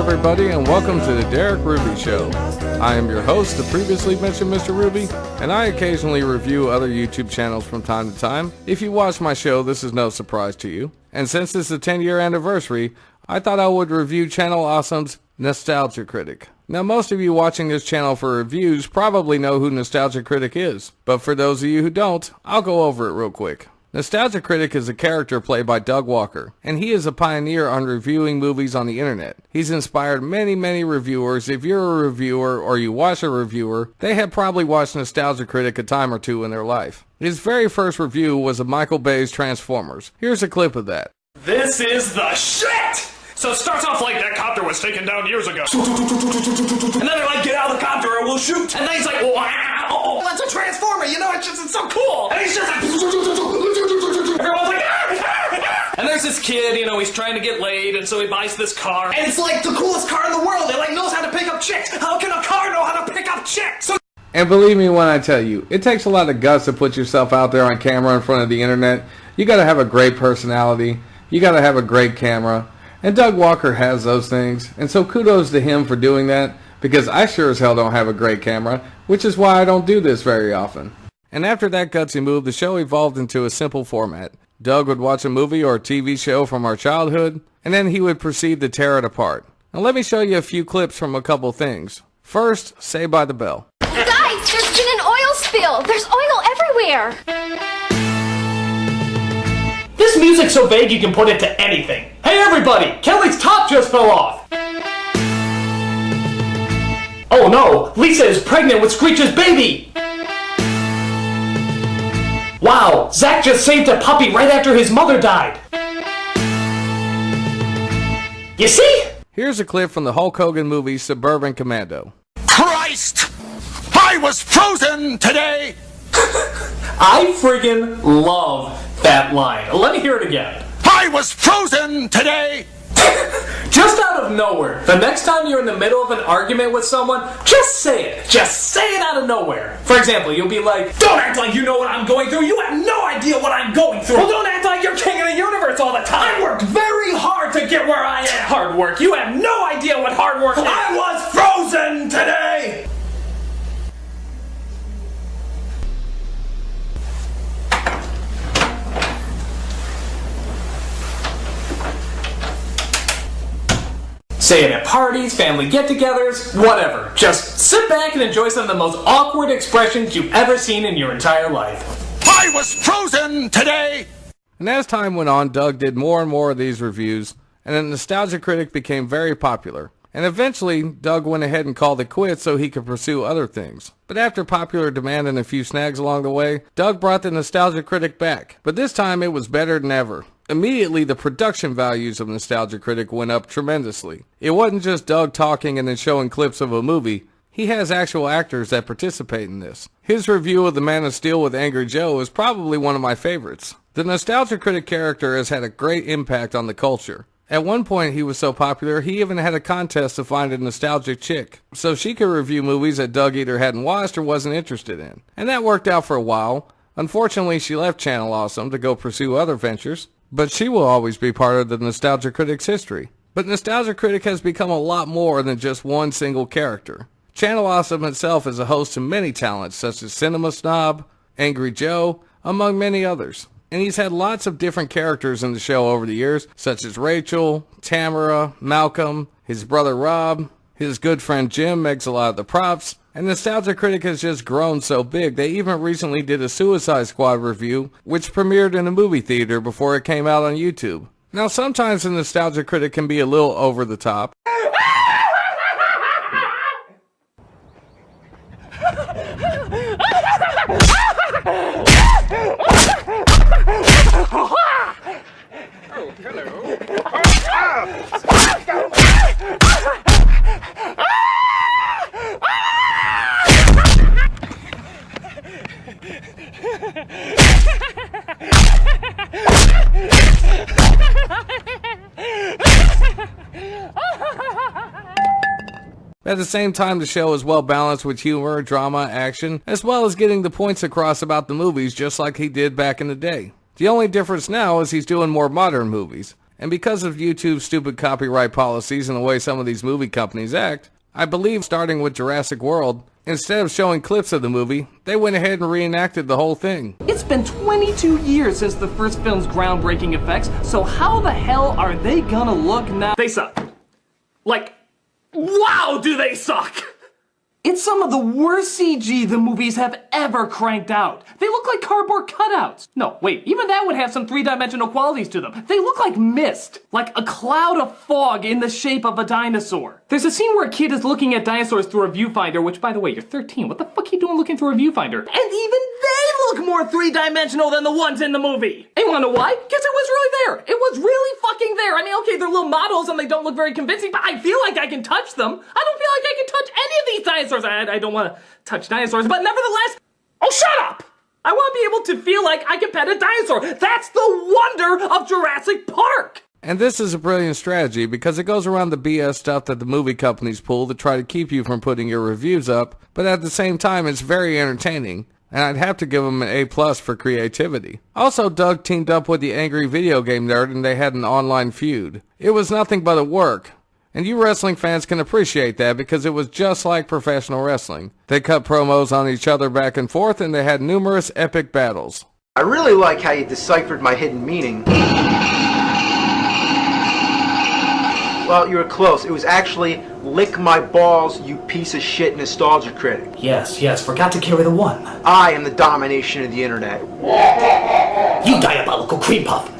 everybody, and welcome to the Derek Ruby Show. I am your host, the previously mentioned Mr. Ruby, and I occasionally review other YouTube channels from time to time. If you watch my show, this is no surprise to you. And since it's the 10-year anniversary, I thought I would review Channel Awesome's Nostalgia Critic. Now, most of you watching this channel for reviews probably know who Nostalgia Critic is, but for those of you who don't, I'll go over it real quick. Nostalgia Critic is a character played by Doug Walker, and he is a pioneer on reviewing movies on the internet. He's inspired many reviewers. If you're a reviewer or you watch a reviewer, they have probably watched Nostalgia Critic a time or two in their life. His very first review was of Michael Bay's Transformers. Here's a clip of that. This is the shit! So it starts off like that copter was taken down years ago. And then they're like, get out of the copter or we'll shoot. And then he's like, wow, that's a transformer, you know, it's so cool. And he's just like, everyone's like, and there's this kid, you know, he's trying to get laid, and so he buys this car. And it's like the coolest car in the world. It like knows how to pick up chicks. How can a car know how to pick up chicks? And believe me when I tell you, it takes a lot of guts to put yourself out there on camera in front of the internet. You gotta have a great personality. You gotta have a great camera. And Doug Walker has those things, and so kudos to him for doing that, because I sure as hell don't have a great camera, which is why I don't do this very often. And after that gutsy move, the show evolved into a simple format. Doug would watch a movie or a TV show from our childhood, and then he would proceed to tear it apart. Now let me show you a few clips from a couple things. First, Saved by the Bell. Guys, there's been an oil spill! There's oil everywhere! This music's so vague you can put it to anything. Hey everybody, Kelly's top just fell off. Oh no, Lisa is pregnant with Screech's baby. Wow, Zach just saved a puppy right after his mother died. You see? Here's a clip from the Hulk Hogan movie Suburban Commando. Christ! I was frozen today! I friggin' love that line. Let me hear it again. I was frozen today! Just out of nowhere, the next time you're in the middle of an argument with someone, just say it. Just say it out of nowhere. For example, you'll be like, don't act like you know what I'm going through. You have no idea what I'm going through. Well, don't act like you're king of the universe all the time. I worked very hard to get where I am. Hard work. You have no idea what hard work is. I was frozen today! Say it at parties, family get-togethers, whatever. Just sit back and enjoy some of the most awkward expressions you've ever seen in your entire life. I was frozen today! And as time went on, Doug did more and more of these reviews, and the Nostalgia Critic became very popular. And eventually, Doug went ahead and called it quits so he could pursue other things. But after popular demand and a few snags along the way, Doug brought the Nostalgia Critic back. But this time it was better than ever. Immediately, the production values of Nostalgia Critic went up tremendously. It wasn't just Doug talking and then showing clips of a movie. He has actual actors that participate in this. His review of The Man of Steel with Angry Joe is probably one of my favorites. The Nostalgia Critic character has had a great impact on the culture. At one point he was so popular, he even had a contest to find a nostalgic chick, so she could review movies that Doug either hadn't watched or wasn't interested in. And that worked out for a while. Unfortunately, she left Channel Awesome to go pursue other ventures, but she will always be part of the Nostalgia Critic's history. But Nostalgia Critic has become a lot more than just one single character. Channel Awesome itself is a host to many talents such as Cinema Snob, Angry Joe, among many others. And he's had lots of different characters in the show over the years, such as Rachel, Tamara, Malcolm, his brother Rob, his good friend Jim makes a lot of the props, and Nostalgia Critic has just grown so big they even recently did a Suicide Squad review, which premiered in a movie theater before it came out on YouTube. Now sometimes the Nostalgia Critic can be a little over the top. Oh, hello. At the same time, the show is well balanced with humor, drama, action, as well as getting the points across about the movies just like he did back in the day. The only difference now is he's doing more modern movies. And because of YouTube's stupid copyright policies and the way some of these movie companies act, I believe starting with Jurassic World, instead of showing clips of the movie, they went ahead and reenacted the whole thing. It's been 22 years since the first film's groundbreaking effects, so how the hell are they gonna look now? They suck. Like, wow, do they suck! It's some of the worst CG the movies have ever cranked out. They look like cardboard cutouts. No, wait, even that would have some three-dimensional qualities to them. They look like mist, like a cloud of fog in the shape of a dinosaur. There's a scene where a kid is looking at dinosaurs through a viewfinder, which, by the way, you're 13. What the fuck are you doing looking through a viewfinder? And even they look more three-dimensional than the ones in the movie. And you wanna know why? Because it was really there. It was really fucking there. I mean, okay, they're little models and they don't look very convincing, but I feel like I can touch them. I don't feel like I can touch any of these dinosaurs. I don't want to touch dinosaurs, but nevertheless, oh, shut up! I want to be able to feel like I can pet a dinosaur. That's the wonder of Jurassic Park! And this is a brilliant strategy because it goes around the BS stuff that the movie companies pull to try to keep you from putting your reviews up, but at the same time, it's very entertaining. And I'd have to give them an A+ for creativity. Also, Doug teamed up with the angry video game nerd and they had an online feud. It was nothing but a work. And you wrestling fans can appreciate that because it was just like professional wrestling. They cut promos on each other back and forth and they had numerous epic battles. I really like how you deciphered my hidden meaning. Well, you were close. It was actually lick my balls, you piece of shit nostalgia critic. Yes, forgot to carry the one. I am the domination of the internet. You diabolical cream puff!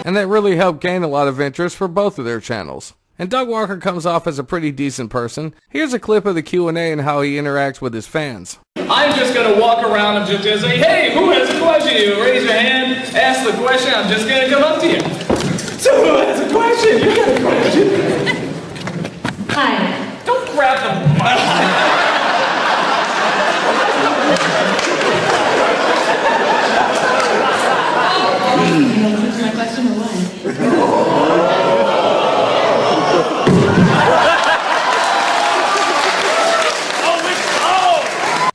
And that really helped gain a lot of interest for both of their channels. And Doug Walker comes off as a pretty decent person. Here's a clip of the Q&A and how he interacts with his fans. I'm just going to walk around and just say, hey, who has a question? You raise your hand, ask the question, I'm just going to come up to you. So who has a question? You got a question. Hi. Don't grab the mic. My question or what?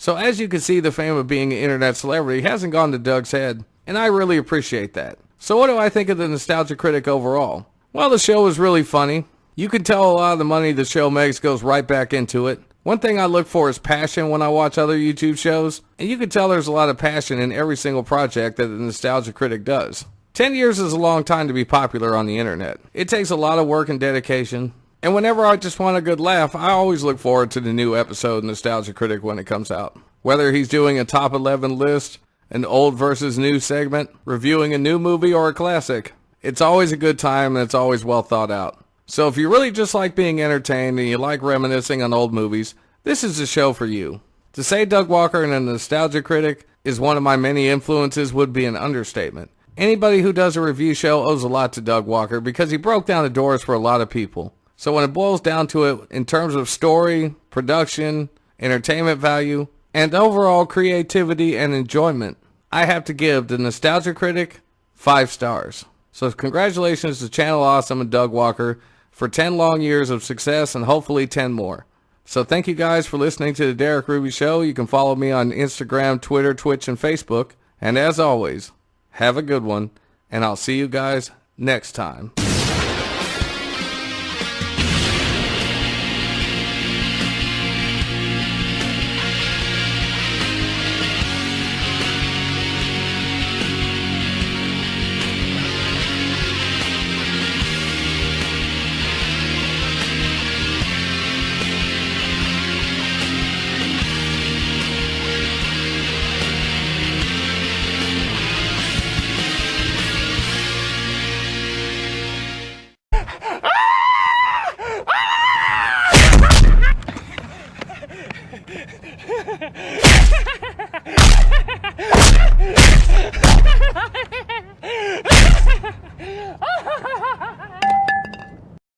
So as you can see, the fame of being an internet celebrity hasn't gone to Doug's head, and I really appreciate that. So what do I think of the Nostalgia Critic overall? Well, the show is really funny. You can tell a lot of the money the show makes goes right back into it. One thing I look for is passion when I watch other YouTube shows, and you can tell there's a lot of passion in every single project that the Nostalgia Critic does. 10 years is a long time to be popular on the internet. It takes a lot of work and dedication. And whenever I just want a good laugh, I always look forward to the new episode of Nostalgia Critic when it comes out. Whether he's doing a top 11 list, an old versus new segment, reviewing a new movie, or a classic, it's always a good time and it's always well thought out. So if you really just like being entertained and you like reminiscing on old movies, this is the show for you. To say Doug Walker and a Nostalgia Critic is one of my many influences would be an understatement. Anybody who does a review show owes a lot to Doug Walker because he broke down the doors for a lot of people. So when it boils down to it, in terms of story, production, entertainment value, and overall creativity and enjoyment, I have to give the Nostalgia Critic 5 stars. So congratulations to Channel Awesome and Doug Walker for 10 long years of success and hopefully 10 more. So thank you guys for listening to the Derek Ruby Show. You can follow me on Instagram, Twitter, Twitch, and Facebook. And as always, have a good one, and I'll see you guys next time.